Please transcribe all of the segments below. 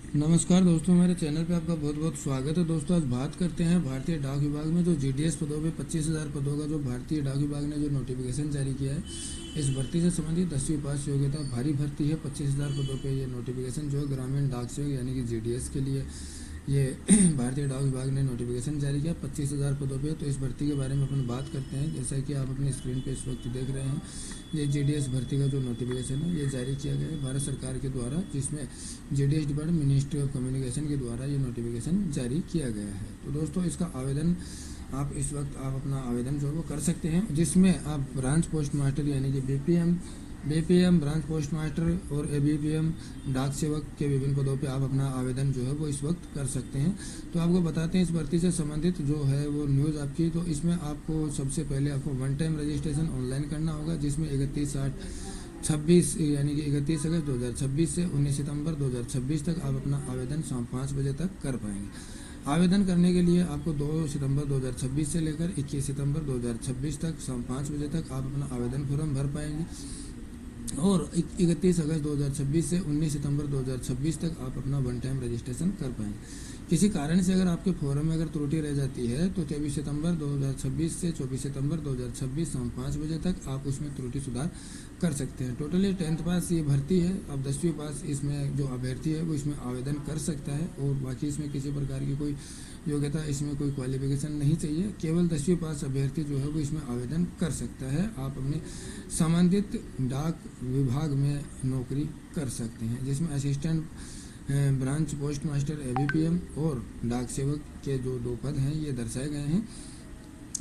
नमस्कार दोस्तों, हमारे चैनल पे आपका बहुत बहुत स्वागत है। दोस्तों, आज बात करते हैं भारतीय डाक विभाग में जो जीडीएस पदों पे 25,000 पदों का जो भारतीय डाक विभाग ने जो नोटिफिकेशन जारी किया है, इस भर्ती से संबंधित 10वीं पास योग्यता भारी भर्ती है। 25,000 पदों पे ये नोटिफिकेशन जो है ग्रामीण डाक सेवक यानी कि जीडीएस के लिए ये भारतीय डाक विभाग ने नोटिफिकेशन जारी किया 25,000 पदों पे। तो इस भर्ती के बारे में अपन बात करते हैं। जैसा कि आप अपनी स्क्रीन पे इस वक्त देख रहे हैं, ये जीडीएस भर्ती का जो नोटिफिकेशन है ये जारी किया गया है भारत सरकार के द्वारा, जिसमें GDS department ministry of communication के द्वारा ये नोटिफिकेशन जारी किया गया है। तो दोस्तों, इसका आवेदन आप इस वक्त आप अपना आवेदन जो है वो कर सकते हैं, जिसमें आप ब्रांच पोस्ट मास्टर यानी कि बीपीएम ब्रांच पोस्ट मास्टर और एबीपीएम डाक सेवक के विभिन्न पदों पे आप अपना आवेदन जो है वो इस वक्त कर सकते हैं। तो आपको बताते हैं इस भर्ती से संबंधित जो है वो न्यूज़ आपकी। तो इसमें आपको सबसे पहले आपको वन टाइम रजिस्ट्रेशन ऑनलाइन करना होगा, जिसमें 31/8/26 यानी कि 31 अगस्त 2026 से 19 सितंबर 2026 तक आप अपना आवेदन शाम 5 बजे तक कर पाएंगे। आवेदन करने के लिए आपको 2 सितंबर 2026 से लेकर 21 सितंबर 2026 तक शाम 5 बजे तक आप अपना आवेदन फॉर्म भर पाएंगे, और 31 अगस्त 2026 से 19 सितंबर 2026 तक आप अपना वन टाइम रजिस्ट्रेशन कर पाएंगे। किसी कारण से अगर आपके फॉर्म में अगर त्रुटि रह जाती है तो 23 सितंबर 2026 से 24 सितंबर 2026 शाम 5 बजे तक आप उसमें त्रुटि सुधार कर सकते हैं। टोटली 10th पास ये भर्ती है। अब 10वीं पास इसमें जो अभ्यर्थी है वो इसमें आवेदन कर सकता है, और बाकी इसमें किसी प्रकार की कोई योग्यता, इसमें कोई क्वालिफिकेशन नहीं चाहिए। केवल 10वीं पास अभ्यर्थी जो है वो इसमें आवेदन कर सकता है। आप अपने संबंधित डाक विभाग में नौकरी कर सकते हैं, जिसमें assistant branch post master ABPM और डाक सेवक के जो 2 पद हैं ये दर्शाए गए हैं,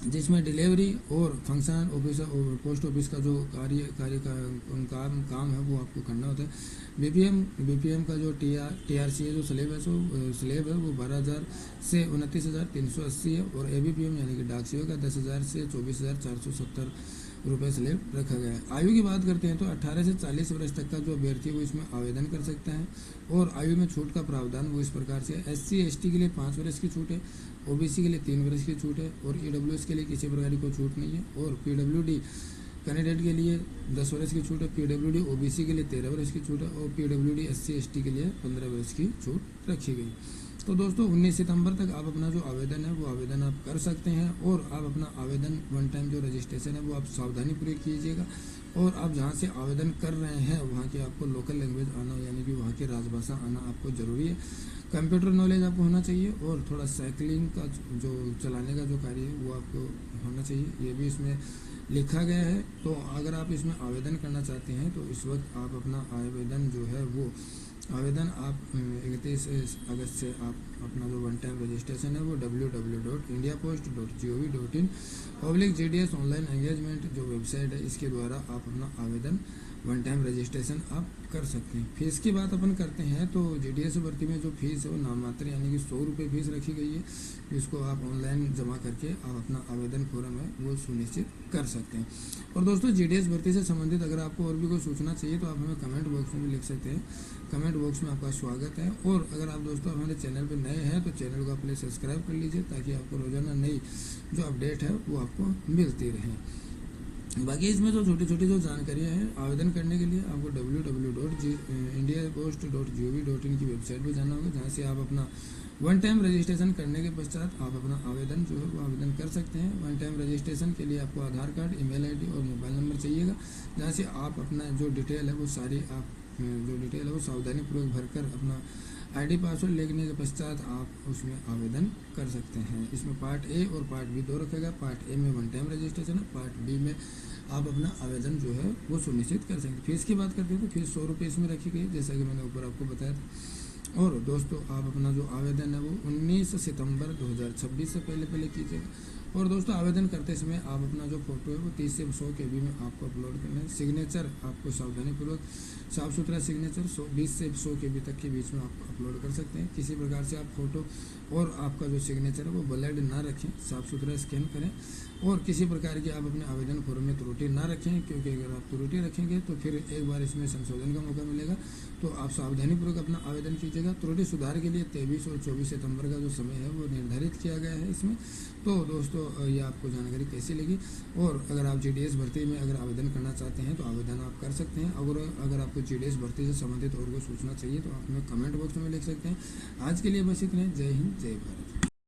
जिसमें डिलीवरी और फंक्शन ऑफिसर और पोस्ट ऑफिस का जो कार्य का काम है वो आपको करना होता है। बीपीएम का जो टीआरसी है, जो स्लेब है वो 12,000 से 29,380 है, और एबीपीएम यानी कि डाक सेवक का 10,000 से 24,470 रुपये स्लेब रखा गया है। आयु की बात करते हैं तो 18 से 40 वर्ष तक का जो अभ्यर्थी है वो इसमें आवेदन कर सकता है, और आयु में छूट का प्रावधान वो इस प्रकार से है। SC/ST के लिए 5 वर्ष की छूट है, OBC के लिए 3 वर्ष की छूट है, और EWS के लिए किसी प्रकार की कोई छूट नहीं है, और PWD कैंडिडेट के लिए 10 वर्ष की छूट है, PWD OBC के लिए 13 वर्ष की छूट है, और PWD SC/ST के लिए 15 वर्ष की छूट रखी गई। तो दोस्तों, 19 सितंबर तक आप अपना जो आवेदन है वो आवेदन आप कर सकते हैं, और आप अपना आवेदन वन टाइम जो रजिस्ट्रेशन है वो आप सावधानीपूर्वक कीजिएगा, और आप जहाँ से आवेदन कर रहे हैं वहाँ की आपको लोकल लैंग्वेज आना यानी कि वहाँ की राजभाषा आना आपको ज़रूरी है। कंप्यूटर नॉलेज आपको होना चाहिए, और थोड़ा साइकिलिंग का जो चलाने का जो कार्य है वो आपको होना चाहिए, ये भी इसमें लिखा गया है। तो अगर आप इसमें आवेदन करना चाहते हैं तो इस वक्त आप अपना आवेदन जो है वो आवेदन आप 31 अगस्त से आप अपना जो वन टाइम रजिस्ट्रेशन है वो www.indiapost.gov.in/GDS ऑनलाइन एंगेजमेंट जो वेबसाइट है इसके द्वारा आप अपना आवेदन वन टाइम रजिस्ट्रेशन आप कर सकते हैं। फीस की बात अपन करते हैं तो जीडीएस भर्ती में जो फीस है वो नाममात्र यानी कि 100 रुपये फीस रखी गई है, जिसको आप ऑनलाइन जमा करके आप अपना आवेदन फॉर्म है वो सुनिश्चित कर सकते हैं। और दोस्तों, जीडीएस भर्ती से संबंधित अगर आपको और भी कोई सूचना चाहिए तो आप हमें कमेंट बॉक्स में भी लिख सकते हैं। कमेंट बॉक्स में आपका स्वागत है। और अगर आप दोस्तों हमारे चैनल पर नए हैं तो चैनल को आप पहले सब्सक्राइब कर लीजिए, ताकि आपको रोजाना नई जो अपडेट है वो आपको मिलती रहे। बाकी इसमें जो छोटी छोटी जो जानकारियाँ हैं आवेदन करने के लिए आपको www.indiapost.gov.in की वेबसाइट पर जाना होगा, जहाँ से आप अपना वन टाइम रजिस्ट्रेशन करने के पश्चात आप अपना आवेदन जो है वो आवेदन कर सकते हैं। वन टाइम रजिस्ट्रेशन के लिए आपको आधार कार्ड, ईमेल आईडी और मोबाइल नंबर चाहिएगा, जहाँ से आप अपना जो डिटेल है वो सारी आप जो डिटेल है वो सावधानीपूर्वक भरकर अपना आईडी पासवर्ड लिखने के पश्चात आप उसमें आवेदन कर सकते हैं। इसमें पार्ट ए और पार्ट बी 2 रखेगा। पार्ट ए में वन टाइम रजिस्ट्रेशन है, पार्ट बी में आप अपना आवेदन जो है वो सुनिश्चित कर सकते हैं। फीस की बात करते हैं तो फीस 100 रुपये इसमें रखी गई है, जैसा कि मैंने ऊपर आपको बताया था। और दोस्तों, आप अपना जो आवेदन है वो 19 सितंबर 2026 से पहले कीजिएगा। और दोस्तों, आवेदन करते समय आप अपना जो फोटो है वो 30 से 100 KB में आपको अपलोड करना है। सिग्नेचर आपको सावधानीपूर्वक साफ सुथरा सिग्नेचर 20 से 100 KB तक के बीच में आप अपलोड कर सकते हैं। किसी प्रकार से आप फोटो और आपका जो सिग्नेचर है वो ब्लर्ड ना रखें, साफ सुथरा स्कैन करें, और किसी प्रकार की आप अपने आवेदन फॉर्म में त्रुटि ना रखें, क्योंकि अगर आप त्रुटि रखेंगे तो फिर एक बार इसमें संशोधन का मौका मिलेगा तो आप सावधानीपूर्वक अपना आवेदन कीजिएगा। त्रुटि सुधार के लिए 23 और 24 सितंबर का जो समय है वो निर्धारित किया गया है इसमें। तो दोस्तों ये आपको जानकारी कैसी लगी, और अगर आप GDS भर्ती में अगर आवेदन करना चाहते हैं तो आवेदन आप कर सकते हैं। अगर आपको GDS भर्ती से संबंधित और कोई सूचना चाहिए तो आप हमें कमेंट बॉक्स में लिख सकते हैं। आज के लिए बस इतने। जय हिंद, जय भारत।